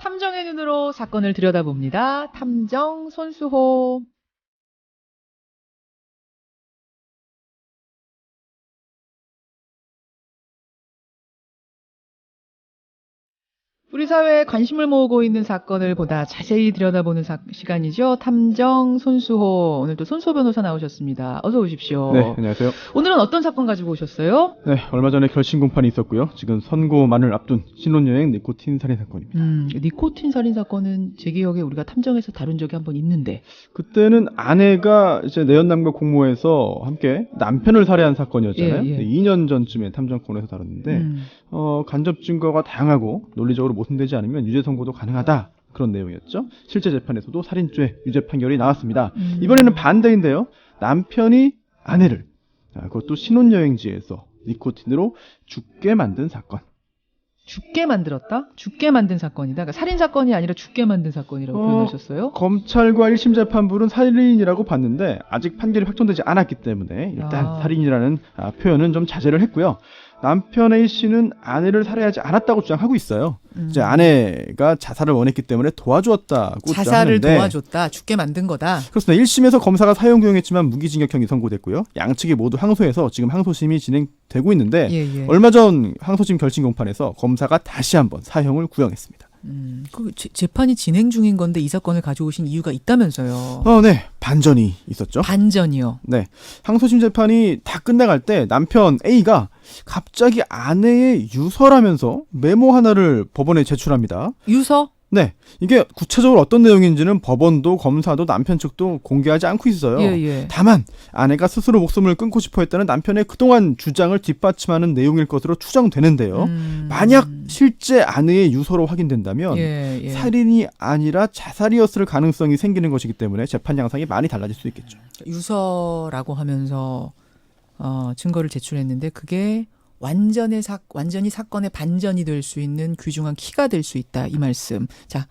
탐정의 눈으로 사건을 들여다봅니다. 탐정 손수호. 우리 사회에 관심을 모으고 있는 사건을 보다 자세히 들여다보는 시간이죠. 탐정 손수호. 오늘도 손수호 변호사 나오셨습니다. 어서 오십시오. 네, 안녕하세요. 오늘은 어떤 사건 가지고 오셨어요? 네, 얼마 전에 결심 공판이 있었고요. 지금 선고만을 앞둔 신혼여행 니코틴 살인 사건입니다. 니코틴 살인 사건은 제 기억에 우리가 탐정에서 다룬 적이 한번 있는데. 그때는 아내가 이제 내연남과 공모해서 함께 남편을 살해한 사건이었잖아요. 예. 네, 2년 전쯤에 탐정권에서 다뤘는데 간접 증거가 다양하고 논리적으로 모순되지 않으면 유죄 선고도 가능하다. 그런 내용이었죠. 실제 재판에서도 살인죄 유죄 판결이 나왔습니다. 이번에는 반대인데요. 남편이 아내를 그것도 신혼여행지에서 니코틴으로 죽게 만든 사건. 죽게 만들었다? 죽게 만든 사건이다. 그러니까 살인 사건이 아니라 죽게 만든 사건이라고 표현하셨어요? 검찰과 1심 재판부는 살인이라고 봤는데 아직 판결이 확정되지 않았기 때문에 일단 살인이라는 표현은 좀 자제를 했고요. 남편 A씨는 아내를 살해하지 않았다고 주장하고 있어요. 이제 아내가 자살을 원했기 때문에 도와주었다고 자살을 주장하는데 도와줬다. 죽게 만든 거다. 그렇습니다. 1심에서 검사가 사형구형했지만 무기징역형이 선고됐고요. 양측이 모두 항소해서 지금 항소심이 진행되고 있는데 얼마 전 항소심 결심 공판에서 검사가 다시 한번 사형을 구형했습니다. 그 재판이 진행 중인 건데 이 사건을 가져오신 이유가 있다면서요? 네. 반전이 있었죠. 반전이요? 네. 항소심 재판이 다 끝나갈 때 남편 A가 갑자기 아내의 유서라면서 메모 하나를 법원에 제출합니다. 유서? 네. 이게 구체적으로 어떤 내용인지는 법원도 검사도 남편 측도 공개하지 않고 있어요. 다만 아내가 스스로 목숨을 끊고 싶어 했다는 남편의 그동안 주장을 뒷받침하는 내용일 것으로 추정되는데요. 만약 실제 아내의 유서로 확인된다면 살인이 아니라 자살이었을 가능성이 생기는 것이기 때문에 재판 양상이 많이 달라질 수 있겠죠. 유서라고 하면서 증거를 제출했는데 그게 완전히 사건의 반전이 될 수 있는 귀중한 키가 될 수 있다. 이 말씀. 자,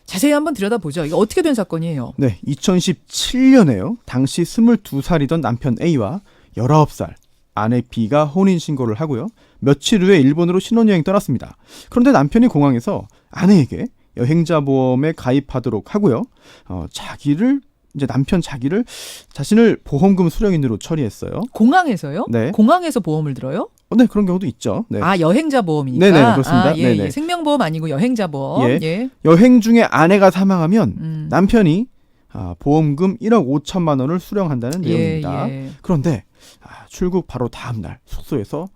자세히 한번 들여다보죠. 이거 어떻게 된 사건이에요? 네, 2017년에요. 당시 22살이던 남편 A와 19살 아내 B가 혼인신고를 하고요. 며칠 후에 일본으로 신혼여행 떠났습니다. 그런데 남편이 공항에서 아내에게 여행자 보험에 가입하도록 하고요. 남편 자기를 자신을 보험금 수령인으로 처리했어요. 공항에서요? 네. 공항에서 보험을 들어요? 네, 그런 경우도 있죠. 네. 여행자 보험이니까. 네네, 그렇습니다. 네네. 생명보험 아니고 여행자 보험. 여행 중에 아내가 사망하면 남편이 보험금 1억 5천만 원을 수령한다는 내용입니다. 그런데 출국 바로 다음 날 숙소에서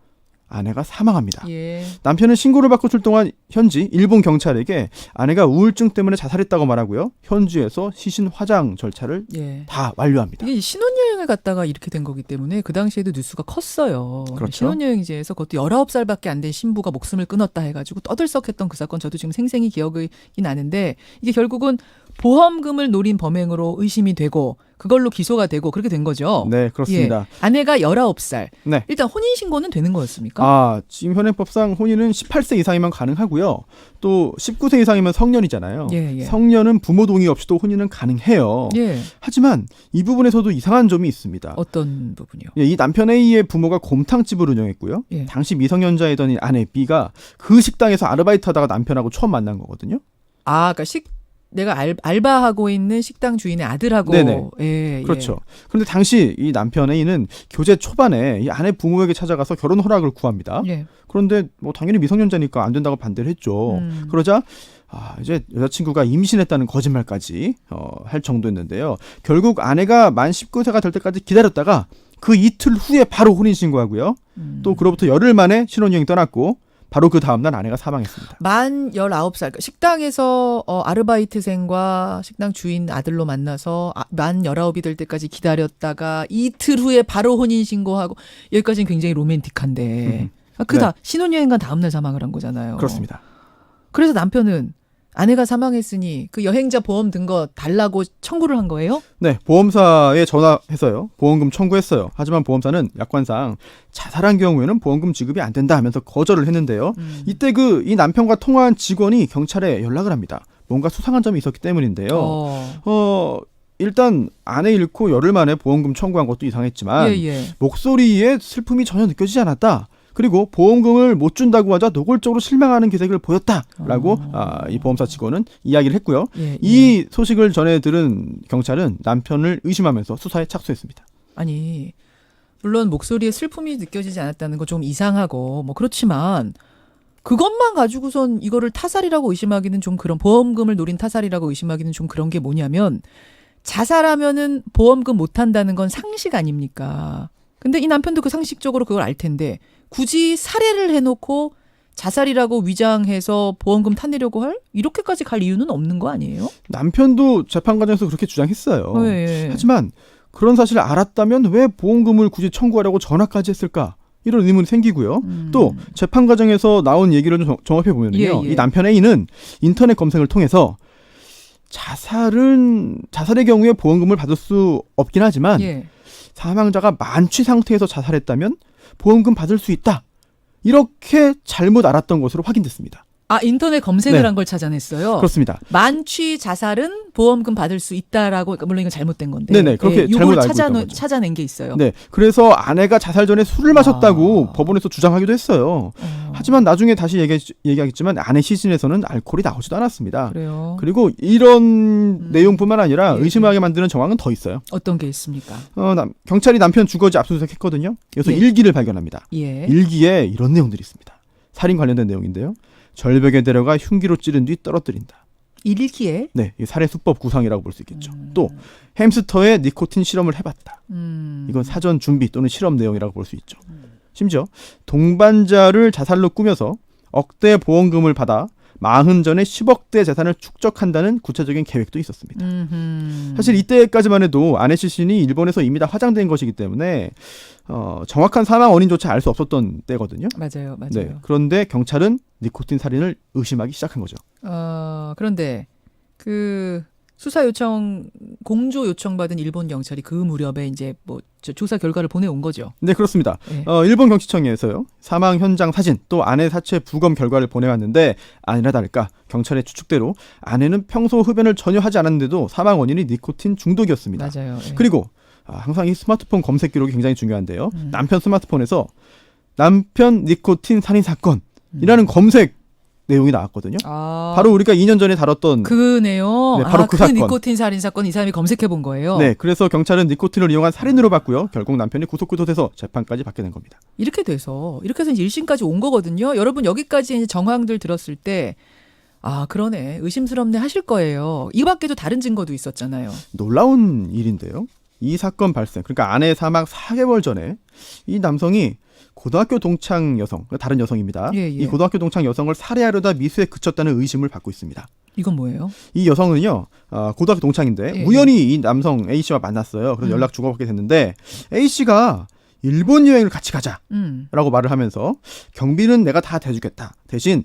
아내가 사망합니다. 남편은 신고를 받고 출동한 현지 일본 경찰에게 아내가 우울증 때문에 자살했다고 말하고요. 현지에서 시신 화장 절차를 다 완료합니다. 이게 신혼여행을 갔다가 이렇게 된 거기 때문에 그 당시에도 뉴스가 컸어요. 그렇죠. 신혼여행지에서 그것도 19살밖에 안 된 신부가 목숨을 끊었다 해가지고 떠들썩했던 그 사건 저도 지금 생생히 기억이 나는데 이게 결국은 보험금을 노린 범행으로 의심이 되고 그걸로 기소가 되고 그렇게 된 거죠. 네, 그렇습니다. 아내가 19살. 네. 일단 혼인신고는 되는 거였습니까? 지금 현행법상 혼인은 18세 이상이면 가능하고요. 또 19세 이상이면 성년이잖아요. 성년은 부모 동의 없이도 혼인은 가능해요. 하지만 이 부분에서도 이상한 점이 있습니다. 어떤 부분이요? 이 남편 A의 부모가 곰탕집을 운영했고요. 당시 미성년자이던 이 아내 B가 그 식당에서 아르바이트하다가 남편하고 처음 만난 거거든요. 그러니까 내가 알바하고 있는 식당 주인의 아들하고. 그렇죠. 그런데 당시 이 남편 A는 교제 초반에 이 아내 부모에게 찾아가서 결혼 허락을 구합니다. 그런데 당연히 미성년자니까 안 된다고 반대를 했죠. 그러자 이제 여자친구가 임신했다는 거짓말까지 할 정도였는데요. 결국 아내가 만 19세가 될 때까지 기다렸다가 그 이틀 후에 바로 혼인신고하고요. 또 그로부터 열흘 만에 신혼여행 떠났고 바로 그 다음날 아내가 사망했습니다. 만 19살. 식당에서 아르바이트생과 식당 주인 아들로 만나서 만 19이 될 때까지 기다렸다가 이틀 후에 바로 혼인신고하고 여기까지는 굉장히 로맨틱한데 신혼여행 간 다음날 사망을 한 거잖아요. 그렇습니다. 그래서 남편은 아내가 사망했으니 그 여행자 보험 든 거 달라고 청구를 한 거예요? 네, 보험사에 전화해서요. 보험금 청구했어요. 하지만 보험사는 약관상 자살한 경우에는 보험금 지급이 안 된다 하면서 거절을 했는데요. 이때 이 남편과 통화한 직원이 경찰에 연락을 합니다. 뭔가 수상한 점이 있었기 때문인데요. 일단 아내 잃고 열흘 만에 보험금 청구한 것도 이상했지만 목소리에 슬픔이 전혀 느껴지지 않았다. 그리고 보험금을 못 준다고 하자 노골적으로 실망하는 기색을 보였다라고 이 보험사 직원은 이야기를 했고요. 예. 이 소식을 전해 들은 경찰은 남편을 의심하면서 수사에 착수했습니다. 아니 물론 목소리에 슬픔이 느껴지지 않았다는 건 좀 이상하고 뭐 그렇지만 그것만 가지고선 이거를 타살이라고 의심하기는 좀 그런 보험금을 노린 타살이라고 의심하기는 좀 그런 게 뭐냐면 자살하면은 보험금 못 한다는 건 상식 아닙니까? 근데 이 남편도 그 상식적으로 그걸 알 텐데 굳이 살해를 해놓고 자살이라고 위장해서 보험금 타내려고 할 이렇게까지 갈 이유는 없는 거 아니에요? 남편도 재판 과정에서 그렇게 주장했어요. 네. 하지만 그런 사실을 알았다면 왜 보험금을 굳이 청구하려고 전화까지 했을까? 이런 의문이 생기고요. 또 재판 과정에서 나온 얘기를 좀 종합해 보면요, 예. 이 남편 A는 인터넷 검색을 통해서 자살의 경우에 보험금을 받을 수 없긴 하지만 예. 사망자가 만취 상태에서 자살했다면 보험금 받을 수 있다. 이렇게 잘못 알았던 것으로 확인됐습니다. 아 인터넷 검색을 네. 한 걸 찾아냈어요. 그렇습니다. 만취 자살은 보험금 받을 수 있다라고 그러니까 물론 이건 잘못된 건데. 네네, 그렇게 잘못 알고 있던 거죠. 찾아낸 게 있어요. 네, 그래서 아내가 자살 전에 술을 마셨다고 법원에서 주장하기도 했어요. 하지만 나중에 다시 얘기하겠지만 아내 시신에서는 알코올이 나오지도 않았습니다. 그래요. 그리고 이런 내용뿐만 아니라 예. 의심하게 만드는 정황은 더 있어요. 어떤 게 있습니까? 경찰이 남편 주거지 압수수색했거든요. 그래서 예. 일기를 발견합니다. 예. 일기에 이런 내용들이 있습니다. 살인 관련된 내용인데요. 절벽에 데려가 흉기로 찌른 뒤 떨어뜨린다. 일기에? 네, 이 살해 수법 구상이라고 볼 수 있겠죠. 또 햄스터에 니코틴 실험을 해봤다. 이건 사전 준비 또는 실험 내용이라고 볼 수 있죠. 심지어 동반자를 자살로 꾸며서 억대 보험금을 받아 마흔 전에 10억대 재산을 축적한다는 구체적인 계획도 있었습니다. 사실 이때까지만 해도 아내 시신이 일본에서 이미 다 화장된 것이기 때문에 정확한 사망 원인조차 알 수 없었던 때거든요. 맞아요. 네, 그런데 경찰은 니코틴 살인을 의심하기 시작한 거죠. 그런데 그 수사 요청 공조 요청 받은 일본 경찰이 그 무렵에 이제 뭐 조사 결과를 보내온 거죠. 네, 그렇습니다. 네. 일본 경찰청에서요, 사망 현장 사진 또 아내 사체 부검 결과를 보내왔는데 아니나 다를까 경찰의 추측대로 아내는 평소 흡연을 전혀 하지 않았는데도 사망 원인이 니코틴 중독이었습니다. 맞아요. 예. 그리고 항상 이 스마트폰 검색 기록이 굉장히 중요한데요. 남편 스마트폰에서 남편 니코틴 살인 사건이라는 검색 내용이 나왔거든요. 바로 우리가 2년 전에 다뤘던 그 내용. 네, 바로 그 사건. 니코틴 살인 사건 이 사람이 검색해 본 거예요. 네, 그래서 경찰은 니코틴을 이용한 살인으로 봤고요. 결국 남편이 구속돼서 재판까지 받게 된 겁니다. 이렇게 해서 이제 1심까지 온 거거든요. 여러분 여기까지 이제 정황들 들었을 때 그러네. 의심스럽네 하실 거예요. 이 밖에도 다른 증거도 있었잖아요. 놀라운 일인데요. 이 사건 발생, 그러니까 아내 사망 4개월 전에 이 남성이 고등학교 동창 여성, 다른 여성입니다. 예. 이 고등학교 동창 여성을 살해하려다 미수에 그쳤다는 의심을 받고 있습니다. 이건 뭐예요? 이 여성은요, 고등학교 동창인데 예. 우연히 이 남성 A 씨와 만났어요. 그래서 연락 주고받게 됐는데 A 씨가 일본 여행을 같이 가자라고 말을 하면서 경비는 내가 다 대주겠다. 대신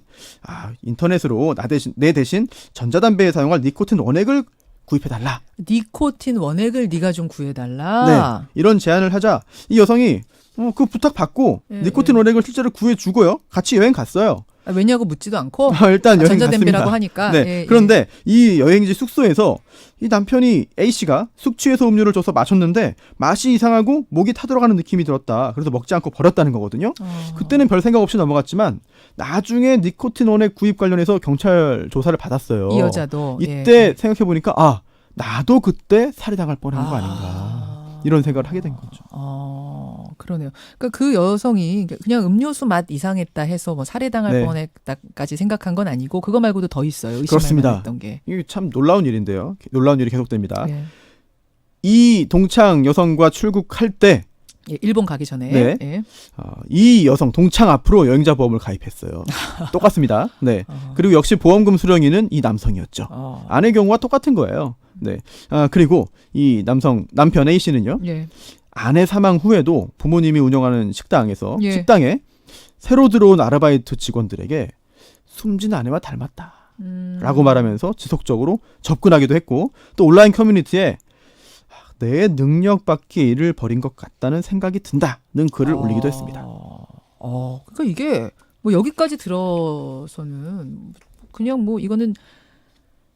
인터넷으로 내 대신 전자담배에 사용할 니코틴 원액을 구입해달라. 니코틴 원액을 네가 좀 구해달라. 네, 이런 제안을 하자 이 여성이 그 부탁 받고 니코틴 원액을 실제로 구해주고요. 같이 여행 갔어요. 왜냐고 묻지도 않고 일단 여행 전자담배라고 갔습니다. 하니까. 네. 그런데 이 여행지 숙소에서 이 남편이 A 씨가 숙취해서 음료를 줘서 마셨는데 맛이 이상하고 목이 타들어가는 느낌이 들었다. 그래서 먹지 않고 버렸다는 거거든요. 그때는 별 생각 없이 넘어갔지만 나중에 니코틴 원액 구입 관련해서 경찰 조사를 받았어요. 이 여자도. 이때 생각해 보니까 나도 그때 살해당할 뻔한 거 아닌가. 이런 생각을 하게 된 거죠. 그러네요. 그러니까 그 여성이 그냥 음료수 맛 이상했다 해서 뭐 살해당할 네. 뻔했다까지 생각한 건 아니고 그거 말고도 더 있어요. 의심할 그렇습니다. 만했던 게. 이게 참 놀라운 일인데요. 놀라운 일이 계속됩니다. 예. 이 동창 여성과 출국할 때 일본 가기 전에. 네. 예. 이 여성 동창 앞으로 여행자 보험을 가입했어요. 똑같습니다. 네. 그리고 역시 보험금 수령인은 이 남성이었죠. 아내 경우와 똑같은 거예요. 네. 그리고 이 남편 A 씨는요. 예. 아내 사망 후에도 부모님이 운영하는 식당에 새로 들어온 아르바이트 직원들에게 숨진 아내와 닮았다. 라고 말하면서 지속적으로 접근하기도 했고 또 온라인 커뮤니티에 내 능력 밖의 일을 벌인 것 같다는 생각이 든다는 글을 올리기도 했습니다. 그러니까 이게 뭐 여기까지 들어서는 그냥 뭐 이거는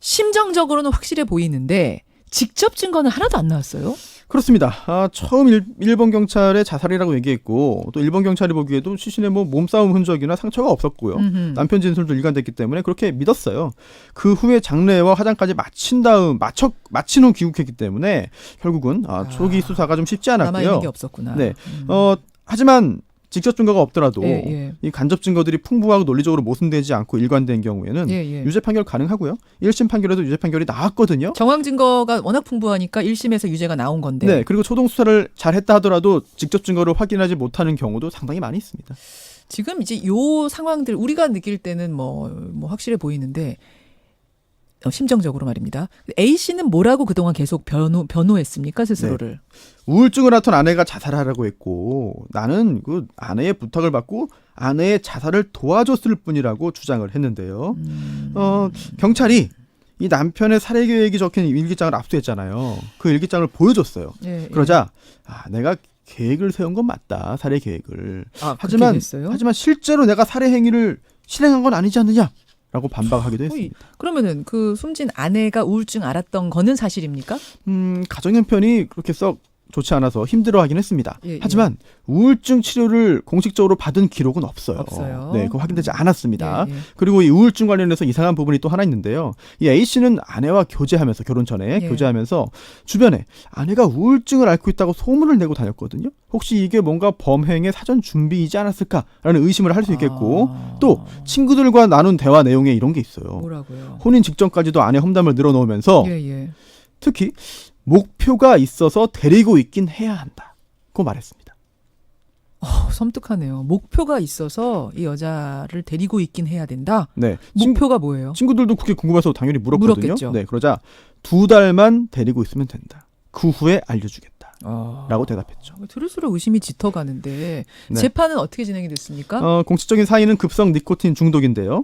심정적으로는 확실해 보이는데 직접 증거는 하나도 안 나왔어요? 그렇습니다. 처음 일본 경찰의 자살이라고 얘기했고 또 일본 경찰이 보기에도 시신에 뭐 몸싸움 흔적이나 상처가 없었고요. 남편 진술도 일관됐기 때문에 그렇게 믿었어요. 그 후에 장례와 화장까지 마친 후 귀국했기 때문에 결국은 초기 수사가 좀 쉽지 않았고요. 남아있는 게 없었구나. 네. 하지만 직접 증거가 없더라도 이 간접 증거들이 풍부하고 논리적으로 모순되지 않고 일관된 경우에는 유죄 판결 가능하고요. 1심 판결에도 유죄 판결이 나왔거든요. 정황 증거가 워낙 풍부하니까 1심에서 유죄가 나온 건데. 네. 그리고 초동 수사를 잘했다 하더라도 직접 증거를 확인하지 못하는 경우도 상당히 많이 있습니다. 지금 이제 요 상황들 우리가 느낄 때는 뭐 확실해 보이는데 심정적으로 말입니다. A 씨는 뭐라고 그동안 계속 변호했습니까? 스스로를. 네. 우울증을 앓던 아내가 자살하라고 했고 나는 그 아내의 부탁을 받고 아내의 자살을 도와줬을 뿐이라고 주장을 했는데요. 경찰이 이 남편의 살해 계획이 적힌 일기장을 압수했잖아요. 그 일기장을 보여줬어요. 그러자 내가 계획을 세운 건 맞다. 살해 계획을. 하지만 실제로 내가 살해 행위를 실행한 건 아니지 않느냐? 라고 반박하기도 했습니다. 그러면은 그 숨진 아내가 우울증 앓았던 거는 사실입니까? 가정 형편이 그렇게 썩 좋지 않아서 힘들어하긴 했습니다. 하지만 우울증 치료를 공식적으로 받은 기록은 없어요. 네, 그거 확인되지 않았습니다. 그리고 이 우울증 관련해서 이상한 부분이 또 하나 있는데요. 이 A 씨는 아내와 교제하면서 결혼 전에 교제하면서 주변에 아내가 우울증을 앓고 있다고 소문을 내고 다녔거든요. 혹시 이게 뭔가 범행의 사전 준비이지 않았을까라는 의심을 할 수 있겠고 또 친구들과 나눈 대화 내용에 이런 게 있어요. 뭐라고요? 혼인 직전까지도 아내 험담을 늘어놓으면서 특히 목표가 있어서 데리고 있긴 해야 한다고 말했습니다. 섬뜩하네요. 목표가 있어서 이 여자를 데리고 있긴 해야 된다? 네. 목표가 뭐예요? 친구들도 그게 궁금해서 당연히 물었거든요. 물었겠죠. 네, 그러자 2달만 데리고 있으면 된다. 그 후에 알려주겠다. 라고 대답했죠. 들을수록 의심이 짙어가는데 재판은 어떻게 진행이 됐습니까? 공식적인 사인은 급성 니코틴 중독인데요.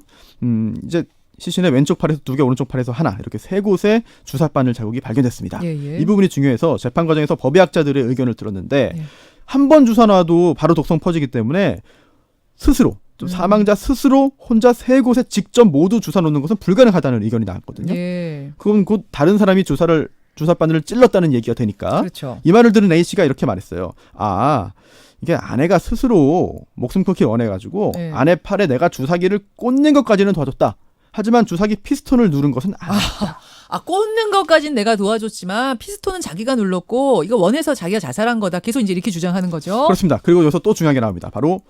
이제 시신의 왼쪽 팔에서 2개, 오른쪽 팔에서 하나 이렇게 3곳에 주사바늘 자국이 발견됐습니다. 이 부분이 중요해서 재판 과정에서 법의학자들의 의견을 들었는데 한 번 주사 놔도 바로 독성 퍼지기 때문에 스스로 사망자 스스로 혼자 3곳에 직접 모두 주사 놓는 것은 불가능하다는 의견이 나왔거든요. 그건 곧 다른 사람이 주사바늘을 찔렀다는 얘기가 되니까 이 말을 들은 A씨가 이렇게 말했어요. 이게 아내가 스스로 목숨 끊기 원해가지고 아내 팔에 내가 주사기를 꽂는 것까지는 도와줬다. 하지만 주사기 피스톤을 누른 것은 아니다. 꽂는 것까지는 내가 도와줬지만 피스톤은 자기가 눌렀고 이거 원해서 자기가 자살한 거다. 계속 이제 이렇게 주장하는 거죠. 그렇습니다. 그리고 여기서 또 중요한 게 나옵니다. 바로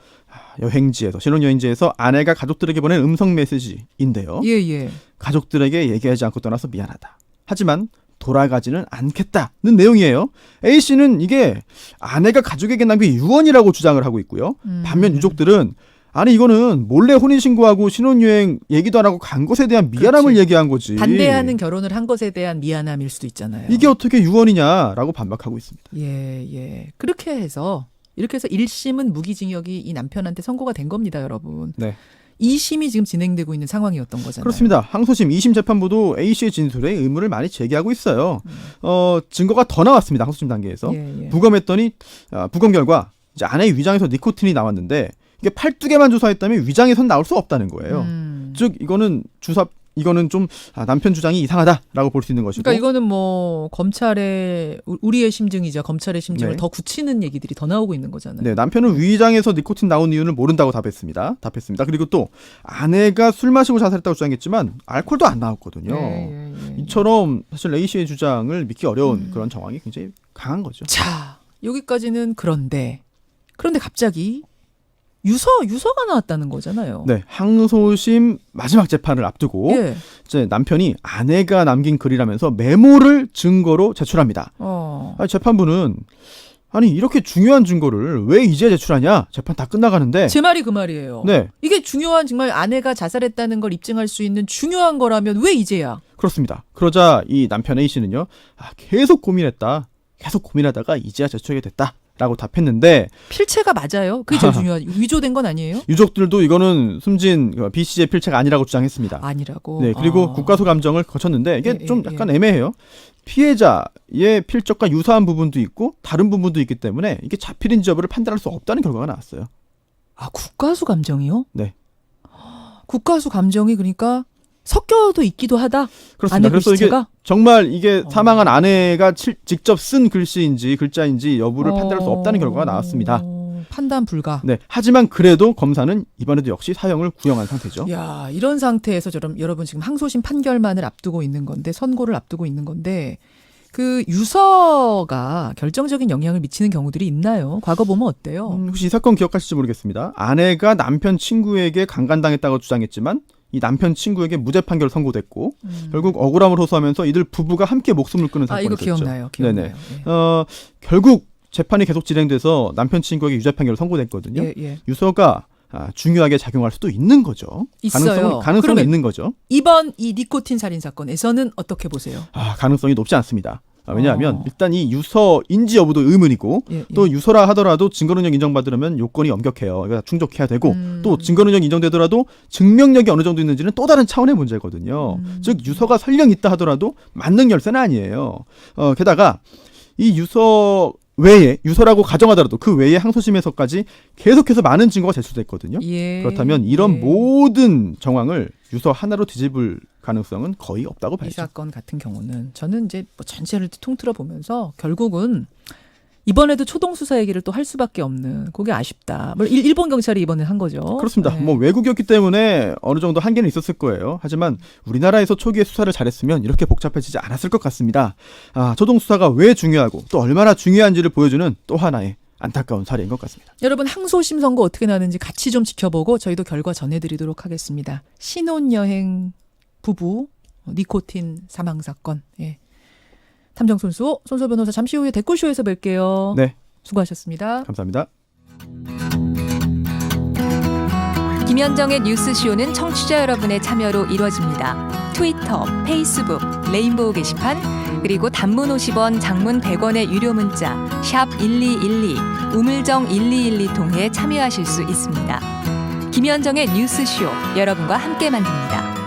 신혼여행지에서 아내가 가족들에게 보낸 음성 메시지인데요. 가족들에게 얘기하지 않고 떠나서 미안하다. 하지만 돌아가지는 않겠다는 내용이에요. A씨는 이게 아내가 가족에게 남긴 유언이라고 주장을 하고 있고요. 반면 유족들은 이거는 몰래 혼인신고하고 신혼여행 얘기도 안 하고 간 것에 대한 미안함을 얘기한 거지. 반대하는 결혼을 한 것에 대한 미안함일 수도 있잖아요. 이게 어떻게 유언이냐라고 반박하고 있습니다. 이렇게 해서 1심은 무기징역이 이 남편한테 선고가 된 겁니다, 여러분. 2심이 지금 진행되고 있는 상황이었던 거잖아요. 그렇습니다. 항소심 2심 재판부도 A씨의 진술에 의문을 많이 제기하고 있어요. 증거가 더 나왔습니다. 항소심 단계에서. 부검했더니 부검 결과 이제 아내의 위장에서 니코틴이 나왔는데 이게 팔뚝에만 주사했다면 위장에선 나올 수 없다는 거예요. 즉 이거는 좀 남편 주장이 이상하다라고 볼 수 있는 것이고. 그러니까 이거는 뭐 검찰의 우리의 심증이죠. 검찰의 심증을 더 굳히는 얘기들이 더 나오고 있는 거잖아요. 네, 남편은 위장에서 니코틴 나온 이유는 모른다고 답했습니다. 그리고 또 아내가 술 마시고 자살했다고 주장했지만 알코올도 안 나왔거든요. 이처럼 사실 A씨의 주장을 믿기 어려운 그런 정황이 굉장히 강한 거죠. 자, 여기까지는 그런데 갑자기 유서가 나왔다는 거잖아요. 네, 항소심 마지막 재판을 앞두고 이제 남편이 아내가 남긴 글이라면서 메모를 증거로 제출합니다. 재판부는 이렇게 중요한 증거를 왜 이제 제출하냐? 재판 다 끝나가는데. 제 말이 그 말이에요. 이게 중요한 정말 아내가 자살했다는 걸 입증할 수 있는 중요한 거라면 왜 이제야? 그렇습니다. 그러자 이 남편 A씨는요. 계속 고민하다가 이제야 제출하게 됐다. 라고 답했는데 필체가 맞아요. 그게 제일 중요한 위조된 건 아니에요? 유족들도 이거는 숨진 B씨의 필체가 아니라고 주장했습니다. 아니라고? 네, 그리고 국가수 감정을 거쳤는데 이게 좀 약간 애매해요. 피해자의 필적과 유사한 부분도 있고 다른 부분도 있기 때문에 이게 자필인지 여부를 판단할 수 없다는 결과가 나왔어요. 국가수 감정이요? 네. 국가수 감정이 그러니까 섞여도 있기도 하다. 그렇습니다. 아내 그래서 이게 글씨체가? 정말 이게 사망한 아내가 직접 쓴 글자인지 여부를 판단할 수 없다는 결과가 나왔습니다. 판단 불가. 네. 하지만 그래도 검사는 이번에도 역시 사형을 구형한 상태죠. 야, 이런 상태에서 여러분 지금 항소심 판결만을 앞두고 있는 건데, 선고를 앞두고 있는 건데, 그 유서가 결정적인 영향을 미치는 경우들이 있나요? 과거 보면 어때요? 혹시 이 사건 기억하실지 모르겠습니다. 아내가 남편 친구에게 강간당했다고 주장했지만 이 남편 친구에게 무죄 판결 선고됐고 결국 억울함을 호소하면서 이들 부부가 함께 목숨을 끊은 사건이 이거 됐죠. 기억나요. 네네. 네. 결국 재판이 계속 진행돼서 남편 친구에게 유죄 판결을 선고됐거든요. 예. 유서가 중요하게 작용할 수도 있는 거죠. 있어요. 가능성이 있는 거죠. 이번 이 니코틴 살인 사건에서는 어떻게 보세요? 가능성이 높지 않습니다. 왜냐하면 일단 이 유서인지 여부도 의문이고 또 유서라 하더라도 증거능력 인정받으려면 요건이 엄격해요. 이거 다 충족해야 되고 또 증거능력 인정되더라도 증명력이 어느 정도 있는지는 또 다른 차원의 문제거든요. 즉 유서가 설령 있다 하더라도 만능 열쇠는 아니에요. 게다가 이 유서 외에 유서라고 가정하더라도 그 외에 항소심에서까지 계속해서 많은 증거가 제출됐거든요. 그렇다면 이런 모든 정황을 유서 하나로 뒤집을 가능성은 거의 없다고 봐야죠. 이 사건 같은 경우는 저는 이제 뭐 전체를 통틀어 보면서 결국은 이번에도 초동 수사 얘기를 또 할 수밖에 없는 그게 아쉽다. 일본 경찰이 이번에 한 거죠. 그렇습니다. 뭐 외국이었기 때문에 어느 정도 한계는 있었을 거예요. 하지만 우리나라에서 초기에 수사를 잘했으면 이렇게 복잡해지지 않았을 것 같습니다. 초동 수사가 왜 중요하고 또 얼마나 중요한지를 보여주는 또 하나의 안타까운 사례인 것 같습니다. 여러분 항소심 선고 어떻게 나는지 같이 좀 지켜보고 저희도 결과 전해드리도록 하겠습니다. 신혼여행 부부 니코틴 사망 사건. 탐정손수 손소 변호사 잠시 후에 댓글쇼에서 뵐게요. 네. 수고하셨습니다. 감사합니다. 김현정의 뉴스쇼는 청취자 여러분의 참여로 이루어집니다. 트위터, 페이스북, 레인보우 게시판, 그리고 단문 50원, 장문 100원의 유료 문자 샵 1212, 우물정 1212 통해 참여하실 수 있습니다. 김현정의 뉴스쇼, 여러분과 함께 만듭니다.